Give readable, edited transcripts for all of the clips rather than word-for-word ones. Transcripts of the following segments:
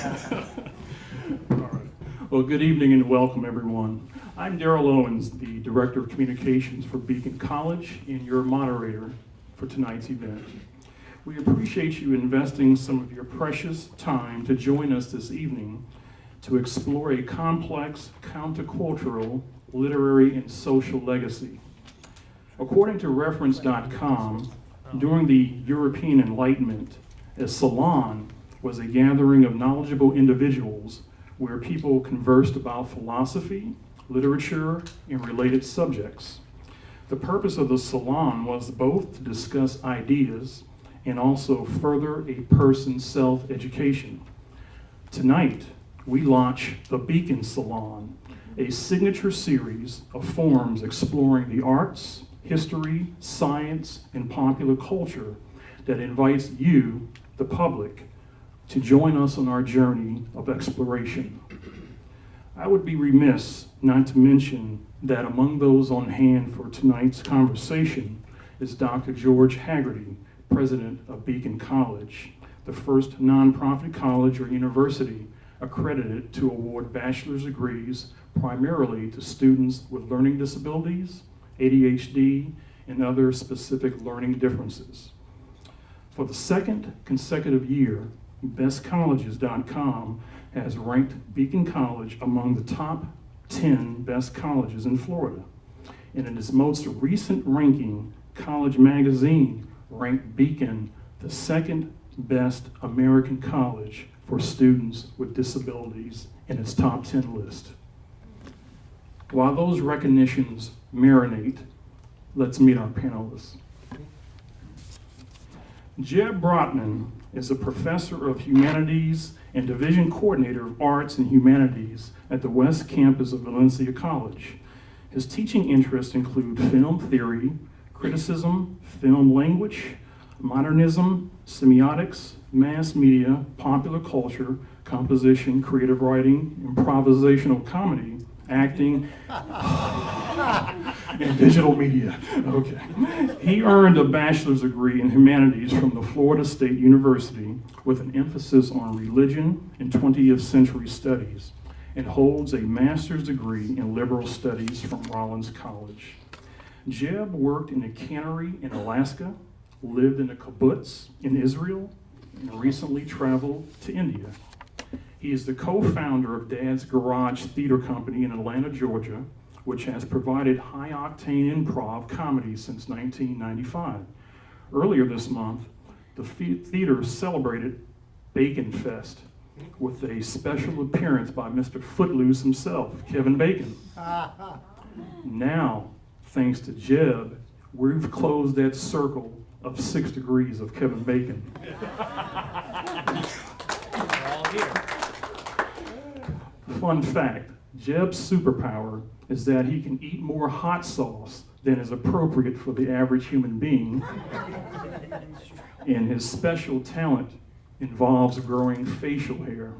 All right. Well, good evening and welcome, everyone. I'm Daryl Owens, the Director of Communications for Beacon College and your moderator for tonight's event. We appreciate you investing some of your precious time to join us this evening to explore a complex, countercultural, literary, and social legacy. According to reference.com, during the European Enlightenment, a salon was a gathering of knowledgeable individuals where people conversed about philosophy, literature, and related subjects. The purpose of the salon was both to discuss ideas and also further a person's self-education. Tonight, we launch the Beacon Salon, a signature series of forums exploring the arts, history, science, and popular culture that invites you, the public, to join us on our journey of exploration. I would be remiss not to mention that among those on hand for tonight's conversation is Dr. George Haggerty, president of Beacon College, the first nonprofit college or university accredited to award bachelor's degrees primarily to students with learning disabilities, ADHD, and other specific learning differences. For the second consecutive year, bestcolleges.com has ranked Beacon College among the top 10 best colleges in Florida. And in its most recent ranking, College Magazine ranked Beacon the second best American college for students with disabilities in its top 10 list. While those recognitions marinate, let's meet our panelists. Jeb Brockman is a professor of humanities and division coordinator of arts and humanities at the West Campus of Valencia College. His teaching interests include film theory, criticism, film language, modernism, semiotics, mass media, popular culture, composition, creative writing, improvisational comedy, acting, and digital media. Okay. He earned a bachelor's degree in humanities from the Florida State University with an emphasis on religion and 20th century studies, and holds a master's degree in liberal studies from Rollins College. Jeb worked in a cannery in Alaska, lived in a kibbutz in Israel, and recently traveled to India. He is the co-founder of Dad's Garage Theater Company in Atlanta, Georgia, which has provided high-octane improv comedy since 1995. Earlier this month, the theater celebrated Bacon Fest with a special appearance by Mr. Footloose himself, Kevin Bacon. Now, thanks to Jeb, we've closed that circle of 6 degrees of Kevin Bacon. We're all here. Fun fact, Jeb's superpower is that he can eat more hot sauce than is appropriate for the average human being. And his special talent involves growing facial hair.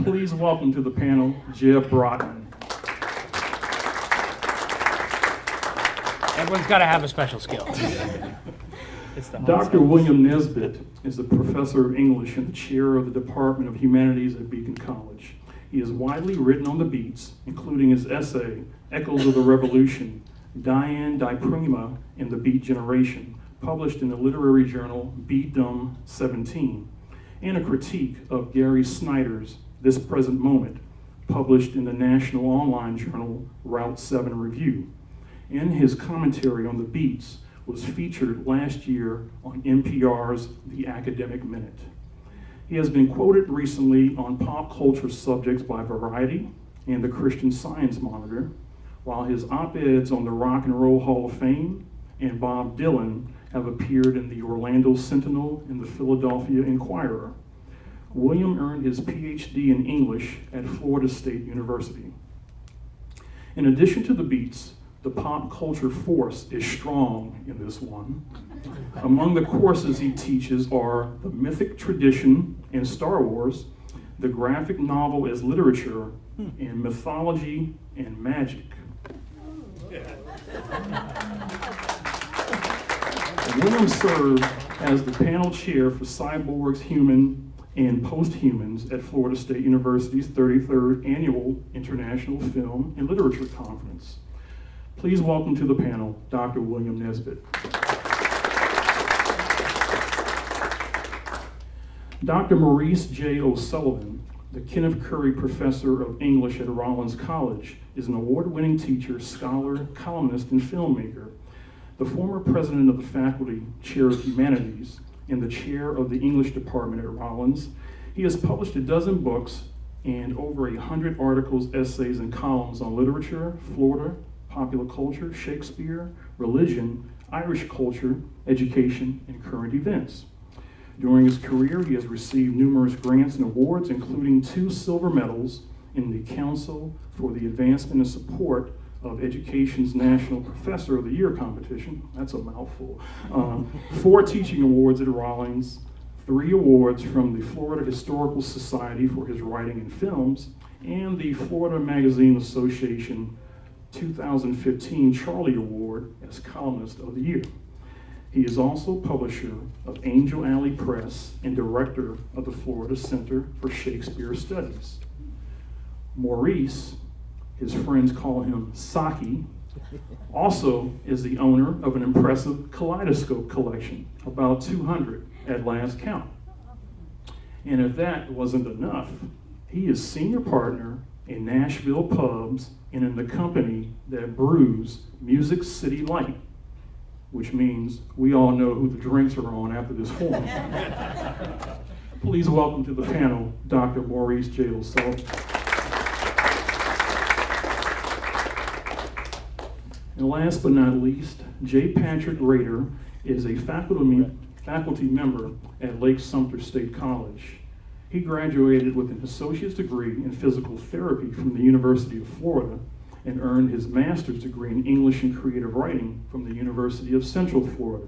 Please welcome to the panel, Jeb Brockman. Everyone's got to have a special skill. Dr. William Nesbit is a professor of English and the chair of the Department of Humanities at Beacon College. He is widely written on the beats, including his essay, Echoes of the Revolution, Diane Di Prima and the Beat Generation, published in the literary journal Beatdom 17, and a critique of Gary Snyder's This Present Moment, published in the national online journal Route 7 Review. And his commentary on the beats was featured last year on NPR's The Academic Minute. He has been quoted recently on pop culture subjects by Variety and the Christian Science Monitor, while his op-eds on the Rock and Roll Hall of Fame and Bob Dylan have appeared in the Orlando Sentinel and the Philadelphia Inquirer. William earned his PhD in English at Florida State University. In addition to the beats, the pop culture force is strong in this one. Among the courses he teaches are the mythic tradition in Star Wars, the graphic novel as literature, and mythology and magic. William served as the panel chair for Cyborg's Human and Posthumans at Florida State University's 33rd Annual International Film and Literature Conference. Please welcome to the panel, Dr. William Nesbit. Dr. Maurice J. O'Sullivan, the Kenneth Curry Professor of English at Rollins College, is an award-winning teacher, scholar, columnist, and filmmaker. The former president of the faculty, chair of humanities, and the chair of the English department at Rollins, he has published a dozen books and over 100 articles, essays, and columns on literature, Florida, popular culture, Shakespeare, religion, Irish culture, education, and current events. During his career, he has received numerous grants and awards, including 2 silver medals in the Council for the Advancement and Support of Education's National Professor of the Year competition. That's a mouthful. 4 teaching awards at Rollins, 3 awards from the Florida Historical Society for his writing and films, and the Florida Magazine Association 2015 Charlie Award as Columnist of the Year. He is also publisher of Angel Alley Press and director of the Florida Center for Shakespeare Studies. Maurice, his friends call him Saki, also is the owner of an impressive kaleidoscope collection, about 200 at last count. And if that wasn't enough, he is senior partner in Nashville Pubs and in the company that brews Music City Light, which means we all know who the drinks are on after this forum. Please welcome to the panel, Dr. Maurice J. O'Sullivan. And last but not least, J. Patrick Reiter is a faculty member at Lake Sumter State College. He graduated with an associate's degree in physical therapy from the University of Florida and earned his master's degree in English and creative writing from the University of Central Florida.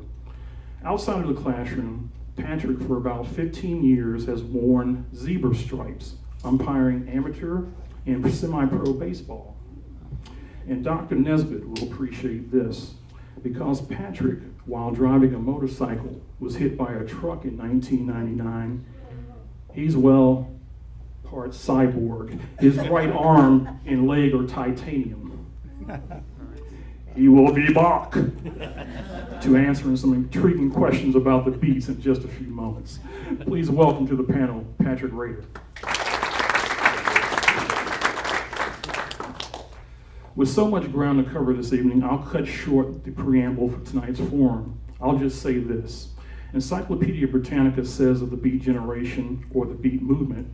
Outside of the classroom, Patrick for about 15 years has worn zebra stripes, umpiring amateur and semi-pro baseball. And Dr. Nesbit will appreciate this because Patrick, while driving a motorcycle, was hit by a truck in 1999. He's part cyborg. His right arm and leg are titanium. He will be back to answering some intriguing questions about the beats in just a few moments. Please welcome to the panel, Patrick Reiter. With so much ground to cover this evening, I'll cut short the preamble for tonight's forum. I'll just say this. Encyclopedia Britannica says of the Beat Generation, or the Beat Movement,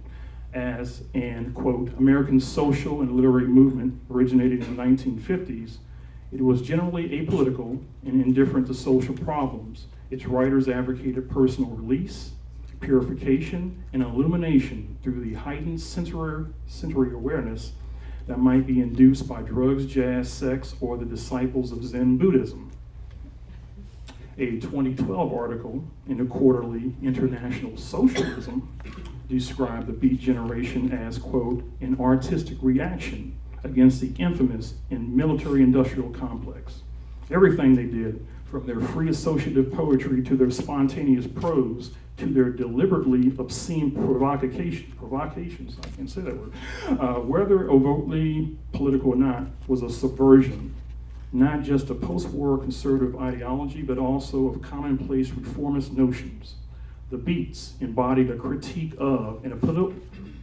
as an, quote, American social and literary movement originated in the 1950s, it was generally apolitical and indifferent to social problems. Its writers advocated personal release, purification, and illumination through the heightened sensory awareness that might be induced by drugs, jazz, sex, or the disciples of Zen Buddhism. A 2012 article in the Quarterly International Socialism described the Beat Generation as, quote, an artistic reaction against the infamous and military-industrial complex. Everything they did, from their free associative poetry to their spontaneous prose to their deliberately obscene provocations, I can't say that word, whether overtly political or not, was a subversion, not just of post-war conservative ideology, but also of commonplace reformist notions. The Beats embodied a critique of and a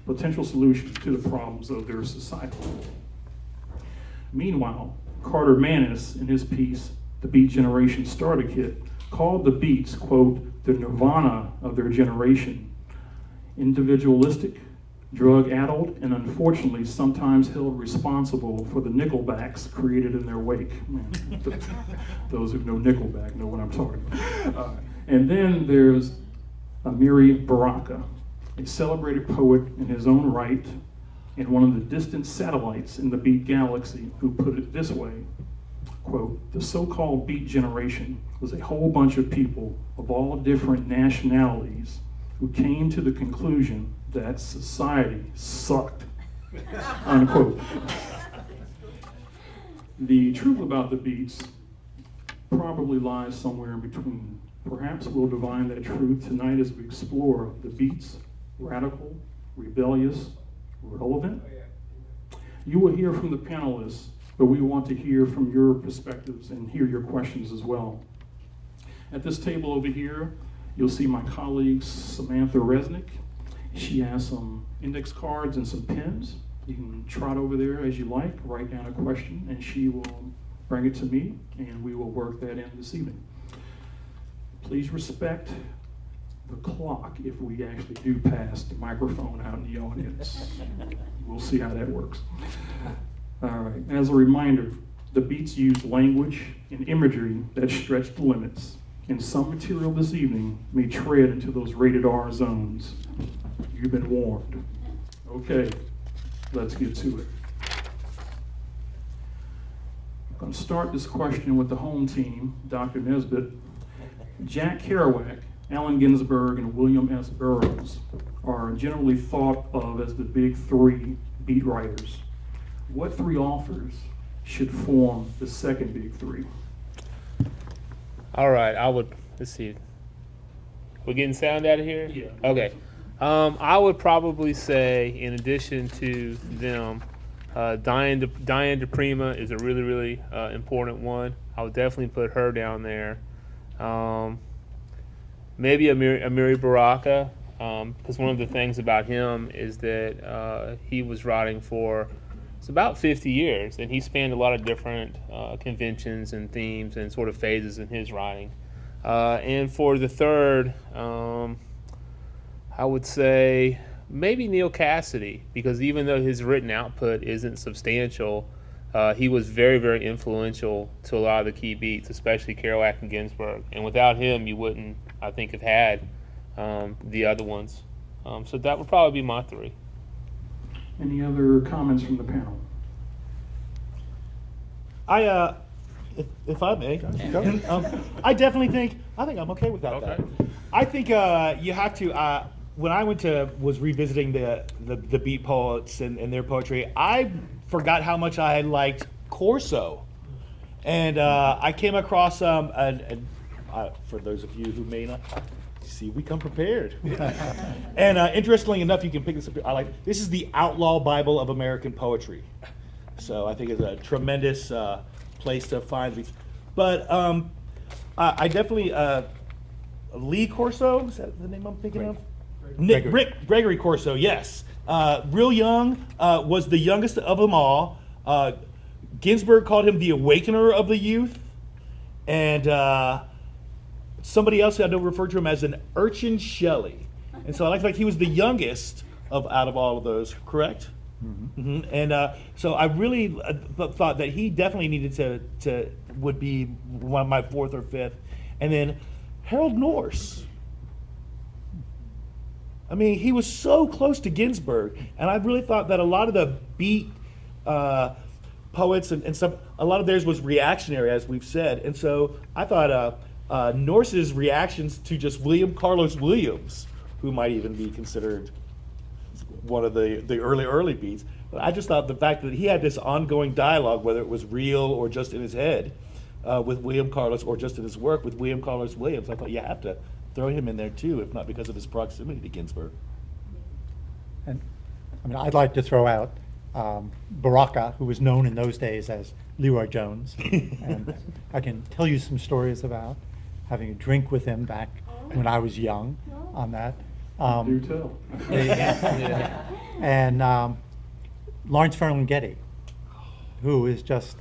potential solution to the problems of their society. Meanwhile, Carter Manis, in his piece, The Beat Generation Starter Kit, called the Beats, quote, the nirvana of their generation, individualistic, drug-addled, and unfortunately sometimes held responsible for the Nickelbacks created in their wake. Man, those who know Nickelback know what I'm talking about. And then there's Amiri Baraka, a celebrated poet in his own right, and one of the distant satellites in the Beat galaxy, who put it this way, quote, the so-called Beat Generation was a whole bunch of people of all different nationalities who came to the conclusion that society sucked, unquote. The truth about the Beats probably lies somewhere in between. Perhaps we'll divine that truth tonight as we explore the Beats radical, rebellious, relevant? You will hear from the panelists, but we want to hear from your perspectives and hear your questions as well. At this table over here, you'll see my colleague Samantha Resnick. She has some index cards and some pens. You can trot over there as you like, write down a question, and she will bring it to me, and we will work that in this evening. Please respect the clock if we actually do pass the microphone out in the audience. We'll see how that works. All right, as a reminder, the beats use language and imagery that stretch the limits, and some material this evening may tread into those rated R zones. You've been warned. Okay, let's get to it. I'm going to start this question with the home team, Dr. Nesbit. Jack Kerouac, Allen Ginsberg, and William S. Burroughs are generally thought of as the big three beat writers. What three authors should form the second big three? All right, let's see. We're getting sound out of here? Yeah. Okay. I would probably say, in addition to them, Diane de Prima is a really, really important one. I would definitely put her down there. Maybe Amiri Baraka, because one of the things about him is that he was writing for it's about 50 years, and he spanned a lot of different conventions and themes and sort of phases in his writing. And for the third, I would say maybe Neil Cassidy, because even though his written output isn't substantial, he was very, very influential to a lot of the key beats, especially Kerouac and Ginsberg. And without him, you wouldn't, I think, have had the other ones. So that would probably be my three. Any other comments from the panel? If I may, I definitely think I'm okay without that. I think you have to. When I was revisiting the beat poets and their poetry, I forgot how much I liked Corso, and I came across for those of you who may not see, we come prepared. And interestingly enough, you can pick this up. This is the Outlaw Bible of American Poetry, so I think it's a tremendous place to find these. But I definitely Lee Corso, is that the name I'm thinking of? Gregory Corso, yes. Real young, was the youngest of them all. Ginsberg called him the awakener of the youth. And somebody else I know referred to him as an urchin Shelley. And so I like he was the youngest out of all of those, correct? Mm-hmm. Mm-hmm. And so I really thought that he definitely needed to would be one of my fourth or fifth. And then Harold Norse. I mean, he was so close to Ginsberg, and I really thought that a lot of the beat poets and some, a lot of theirs was reactionary, as we've said. And so I thought Norse's reactions to just William Carlos Williams, who might even be considered one of the early beats. But I just thought the fact that he had this ongoing dialogue, whether it was real or just in his head, with William Carlos, or just in his work with William Carlos Williams, I thought you have to throw him in there too, if not because of his proximity to Ginsberg. And I mean, I'd like to throw out Baraka, who was known in those days as Leroy Jones. And I can tell you some stories about having a drink with him back when I was young on that. Do tell. And Lawrence Ferlinghetti, who is just,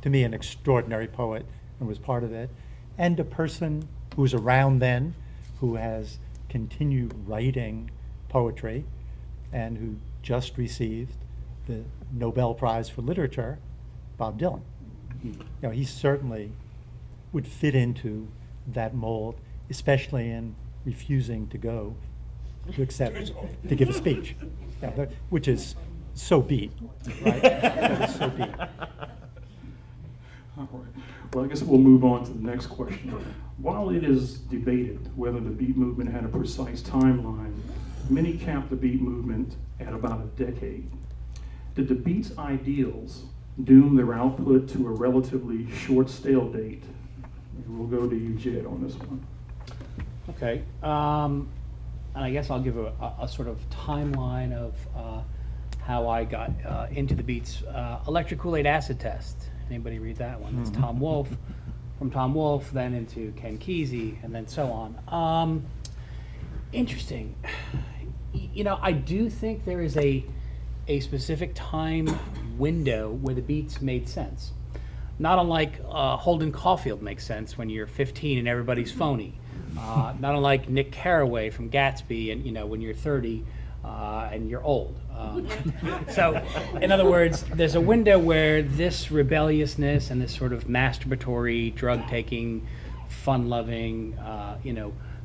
to me, an extraordinary poet and was part of it, and a person who was around then, who has continued writing poetry and who just received the Nobel Prize for Literature, Bob Dylan. You know, he certainly would fit into that mold, especially in refusing to go to accept, to give a speech, which is so beat, right? That is so beat. All right. Well, I guess we'll move on to the next question. While it is debated whether the beat movement had a precise timeline, many cap the beat movement at about a decade. Did the beat's ideals doom their output to a relatively short stale date? We'll go to you, Jed, on this one. Okay. and I guess I'll give a sort of timeline of how I got into the Beats. Electric Kool-Aid Acid Test. Anybody read that one? That's Tom Wolfe. From Tom Wolfe, then into Ken Kesey, and then so on. Interesting. I do think there is a specific time window where the Beats made sense. Not unlike Holden Caulfield makes sense when you're 15 and everybody's phony. Not unlike Nick Carraway from Gatsby, and when you're 30 and you're old. So, in other words, there's a window where this rebelliousness and this sort of masturbatory, drug-taking, fun-loving,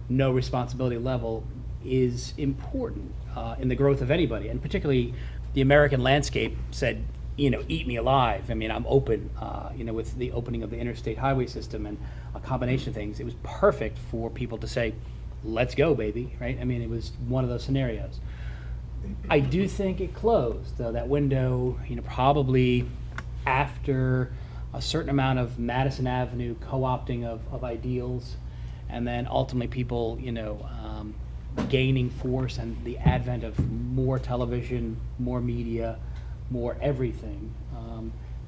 no responsibility level is important in the growth of anybody, and particularly the American landscape said, eat me alive. I mean, I'm open, with the opening of the interstate highway system and a combination of things. It was perfect for people to say, let's go, baby, right? I mean, it was one of those scenarios. I do think it closed, though, that window, probably after a certain amount of Madison Avenue co-opting of ideals, and then ultimately people, gaining force and the advent of more television, more media, more everything.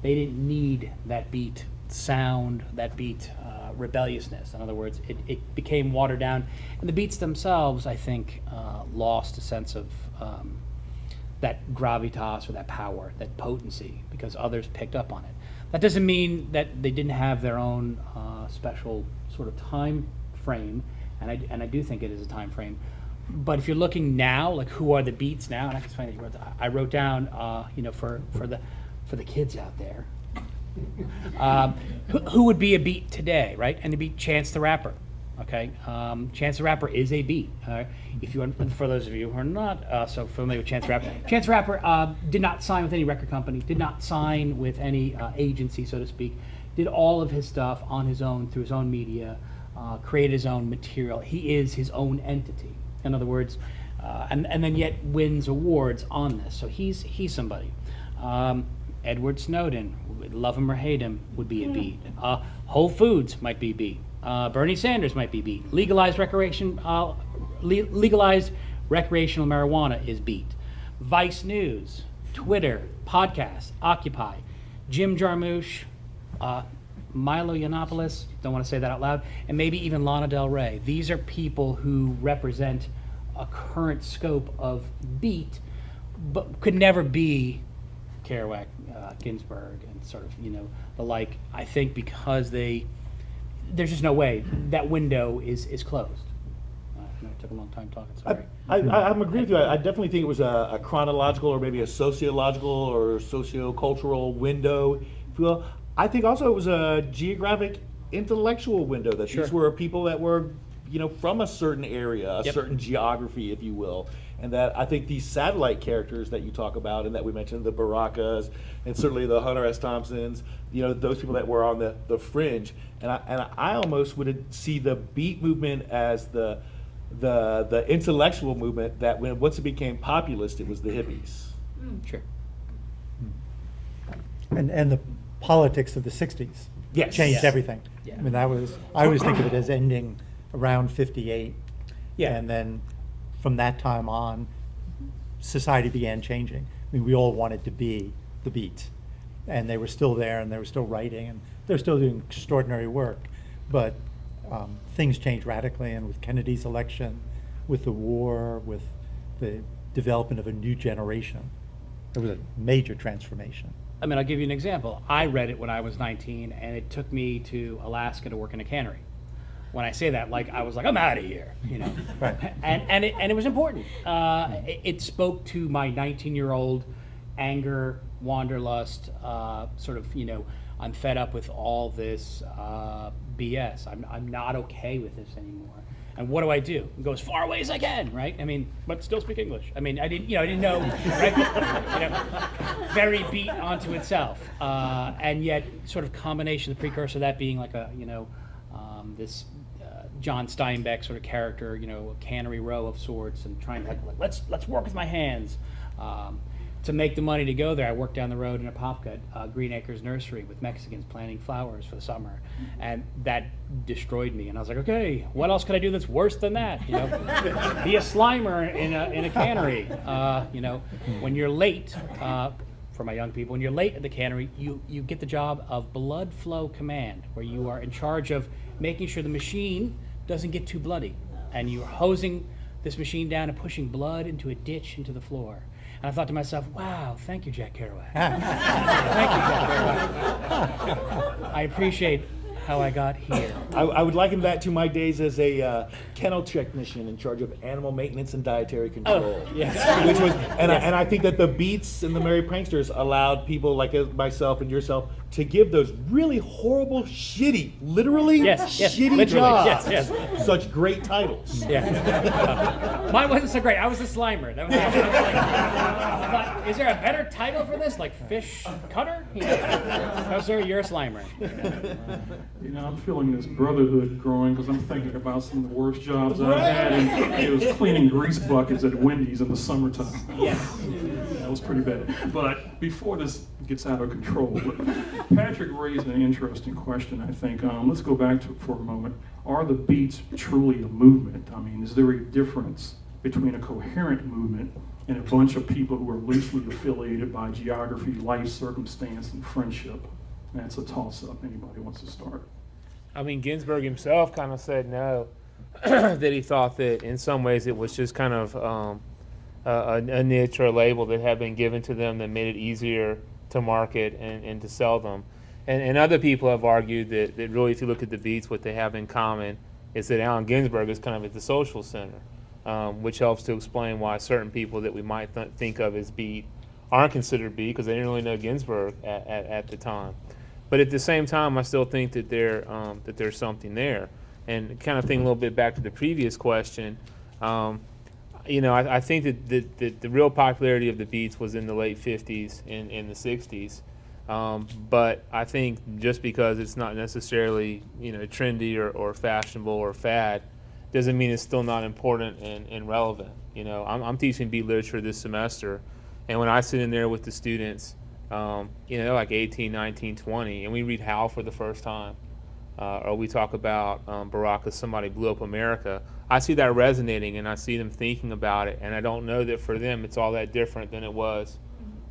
They didn't need that beat sound, that beat rebelliousness. In other words, it became watered down. And the beats themselves, I think, lost a sense of that gravitas or that power, that potency, because others picked up on it. That doesn't mean that they didn't have their own special sort of time frame, and I do think it is a time frame. But if you're looking now, like who are the beats now, and I can find it. I wrote down, for the kids out there, who would be a beat today, right? And to be Chance the Rapper, okay? Chance the Rapper is a beat. If you, for those of you who are not so familiar with Chance the Rapper, Chance the Rapper did not sign with any record company, did not sign with any agency, so to speak. Did all of his stuff on his own through his own media, created his own material. He is his own entity. In other words, and then yet wins awards on this. So he's somebody. Edward Snowden, love him or hate him, would be a beat. Whole Foods might be beat. Bernie Sanders might be beat. Legalized recreational marijuana is beat. Vice News, Twitter, podcasts, Occupy, Jim Jarmusch, Milo Yiannopoulos, don't want to say that out loud, and maybe even Lana Del Rey. These are people who represent a current scope of beat, but could never be Kerouac, Ginsberg, and sort of, the like. I think because there's just no way. That window is closed. I know it took a long time talking, sorry. I'm agreeing with you. I definitely think it was a chronological or maybe a sociological or socio-cultural window, if you will. I think also it was a geographic intellectual window, that Sure. these were people that were, from a certain area, a Yep. certain geography, if you will. And that I think these satellite characters that you talk about and that we mentioned, the Barakas and certainly the Hunter S. Thompsons, those people that were on the fringe. And I almost would see the beat movement as the intellectual movement that once it became populist, it was the hippies. Sure. And the politics of the 60s Yes. changed Yes. everything. Yeah. I mean, I always think of it as ending around 58. Yeah. And then from that time on, society began changing. I mean, we all wanted to be the Beats. And they were still there, and they were still writing, and they were still doing extraordinary work. But things changed radically, and with Kennedy's election, with the war, with the development of a new generation, there was a major transformation. I mean, I'll give you an example. I read it when I was 19, and it took me to Alaska to work in a cannery. When I say that, I was like, I'm out of here, Right. And it was important. It spoke to my 19-year-old anger, wanderlust, sort of, I'm fed up with all this BS. I'm not okay with this anymore. And what do? Go as far away as I can, right? I mean, but still speak English. I mean, I didn't know, right? Very beat onto itself, and yet sort of combination, the precursor of that being like a, this John Steinbeck sort of character, a cannery row of sorts, and trying to let's work with my hands. to make the money to go there, I worked down the road in Apopka, Green Acres Nursery with Mexicans planting flowers for the summer, and that destroyed me. And I was like, okay, what else could I do that's worse than that? You know, be a Slimer in a cannery. You know, when you're late, for my young people, when you're late at the cannery, you get the job of blood flow command, where you are in charge of making sure the machine doesn't get too bloody, and you're hosing this machine down and pushing blood into a ditch into the floor. And I thought to myself, wow, thank you, Jack Kerouac. Thank you, Jack Kerouac. I appreciate how I got here. I would liken that to my days as a kennel technician in charge of animal maintenance and dietary control. Oh, yes. Which was, and I think that the Beats and the Merry Pranksters allowed people like myself and yourself to give those really horrible, shitty, literally Yes, shitty literally, jobs yes. such great titles. Yeah. Mine wasn't so great. I was a Slimer. That was, I thought, is there a better title for this? Like fish cutter? You know? No, sir, you're a Slimer. You know, I'm feeling this brotherhood growing because I'm thinking about some of the worst jobs I've had, and it was cleaning grease buckets at Wendy's in the summertime. Yes. That was pretty bad. But before this gets out of control, Patrick raised an interesting question, I think. Let's go back to it for a moment. Are the Beats truly a movement? I mean, is there a difference between a coherent movement and a bunch of people who are loosely affiliated by geography, life circumstance, and friendship? That's a toss-up. Anybody wants to start? I mean, Ginsberg himself kind of said no, that he thought that in some ways it was just kind of a niche or a label that had been given to them that made it easier to market and to sell them. And other people have argued that really, if you look at the Beats, what they have in common is that Allen Ginsberg is kind of at the social center, which helps to explain why certain people that we might think of as Beat aren't considered Beat because they didn't really know Ginsberg at the time. But at the same time, I still think that there's something there. And kind of think a little bit back to the previous question, you know, I think that the real popularity of the Beats was in the late 50s and in the 60s. But I think just because it's not necessarily, you know, trendy or fashionable or fad, doesn't mean it's still not important and relevant. You know, I'm teaching beat literature this semester, and when I sit in there with the students, you know, they're like 18, 19, 20, and we read Howl for the first time, or we talk about Baraka's Somebody Blew Up America, I see that resonating, and I see them thinking about it, and I don't know that for them it's all that different than it was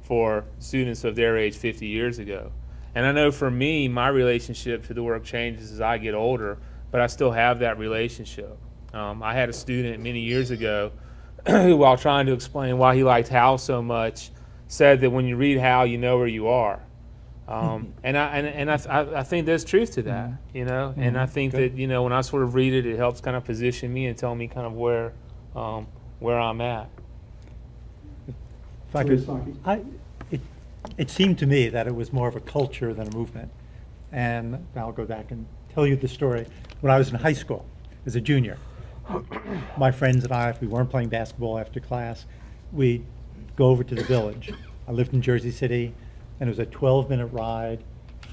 for students of their age 50 years ago. And I know for me, my relationship to the work changes as I get older, but I still have that relationship. I had a student many years ago who, while trying to explain why he liked Howl so much, said that when you read Howl, you know where you are. And I think there's truth to that, you know. And I think that, you know, when I sort of read it, it helps kind of position me and tell me kind of where I'm at. If I could, it seemed to me that it was more of a culture than a movement. And I'll go back and tell you the story. When I was in high school, as a junior, my friends and I, if we weren't playing basketball after class, we'd go over to the village. I lived in Jersey City, and it was a 12-minute ride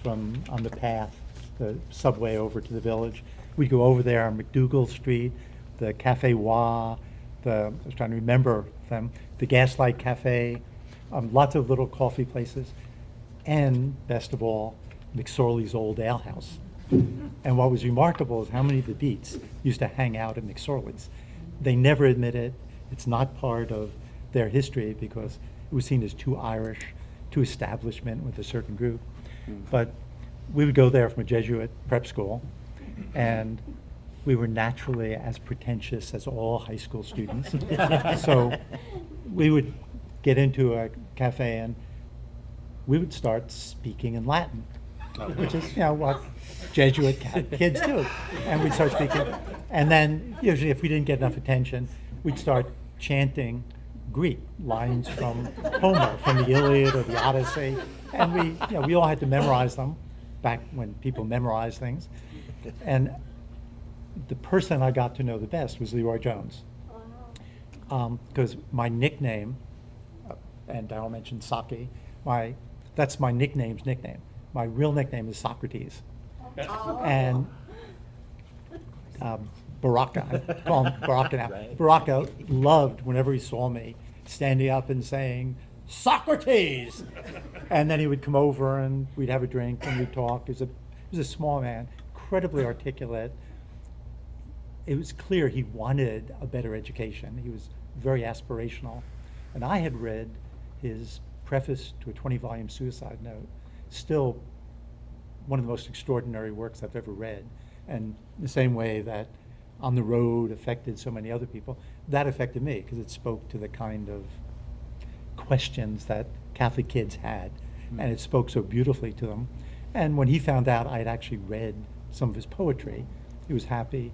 from on the path, the subway over to the village. We'd go over there on McDougal Street, the Cafe Wa, I was trying to remember them, the Gaslight Cafe, lots of little coffee places, and best of all, McSorley's Old Ale House. And what was remarkable is how many of the Beats used to hang out at McSorley's. They never admit it. It's not part of their history because it was seen as too Irish, too establishment with a certain group. But we would go there from a Jesuit prep school, and we were naturally as pretentious as all high school students. So we would get into a cafe and we would start speaking in Latin, which is, you know, what Jesuit kids do. And we'd start speaking. And then usually if we didn't get enough attention, we'd start chanting Greek lines from Homer, from the Iliad or the Odyssey. And we all had to memorize them back when people memorized things. And the person I got to know the best was Leroy Jones. Because my nickname, and Darryl mentioned Saki, that's my nickname's nickname. My real nickname is Socrates. And Baraka, I call him Baraka now. Baraka loved whenever he saw me standing up and saying Socrates. And then he would come over and we'd have a drink and we'd talk. He was a small man, incredibly articulate. It was clear he wanted a better education. He was very aspirational. And I had read his preface to a 20-volume suicide note, still one of the most extraordinary works I've ever read. And the same way that On the Road affected so many other people, that affected me because it spoke to the kind of questions that Catholic kids had, and it spoke so beautifully to them. And when he found out I had actually read some of his poetry, he was happy.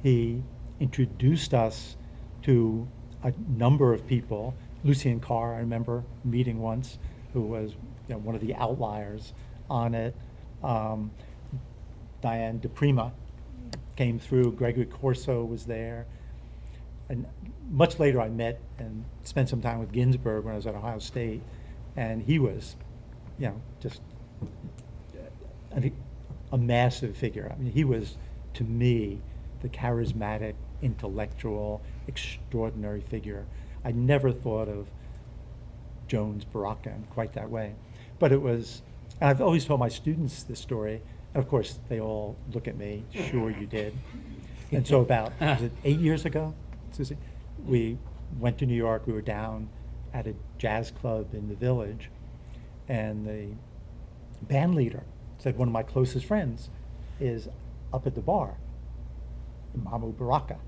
He introduced us to a number of people. Lucien Carr, I remember meeting once, who was one of the outliers on it. Diane de Prima came through. Gregory Corso was there. And much later I met and spent some time with Ginsberg when I was at Ohio State. And he was, just a massive figure. I mean, he was, to me, the charismatic, intellectual, extraordinary figure. I never thought of Jones Baraka in quite that way. But it was, and I've always told my students this story, and of course they all look at me, sure you did. And so about, was it 8 years ago, Susie? We went to New York, we were down at a jazz club in the Village, and the band leader said one of my closest friends is up at the bar, Mamu Baraka.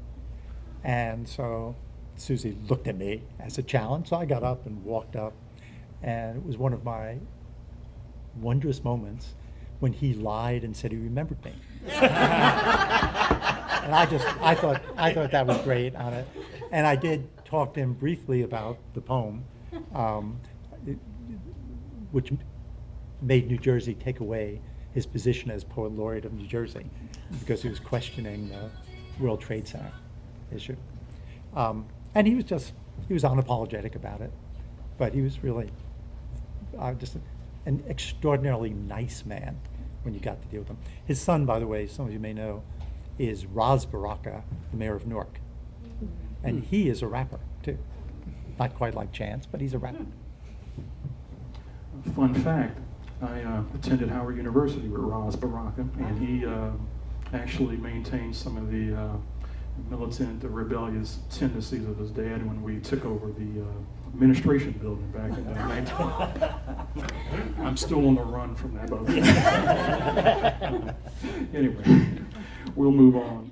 And so Susie looked at me as a challenge, so I got up and walked up, and it was one of my wondrous moments when he lied and said he remembered me. And I thought that was great on it. And I did talk to him briefly about the poem, which made New Jersey take away his position as poet laureate of New Jersey, because he was questioning the World Trade Center issue. And he was unapologetic about it, but he was really just an extraordinarily nice man when you got to deal with him. His son, by the way, some of you may know, is Raz Baraka, the mayor of Newark. And he is a rapper, too. Not quite like Chance, but he's a rapper. Fun fact, I attended Howard University with Raz Baraka, and he actually maintained some of the militant, rebellious tendencies of his dad when we took over the administration building back in 19... I'm still on the run from that. Anyway, we'll move on.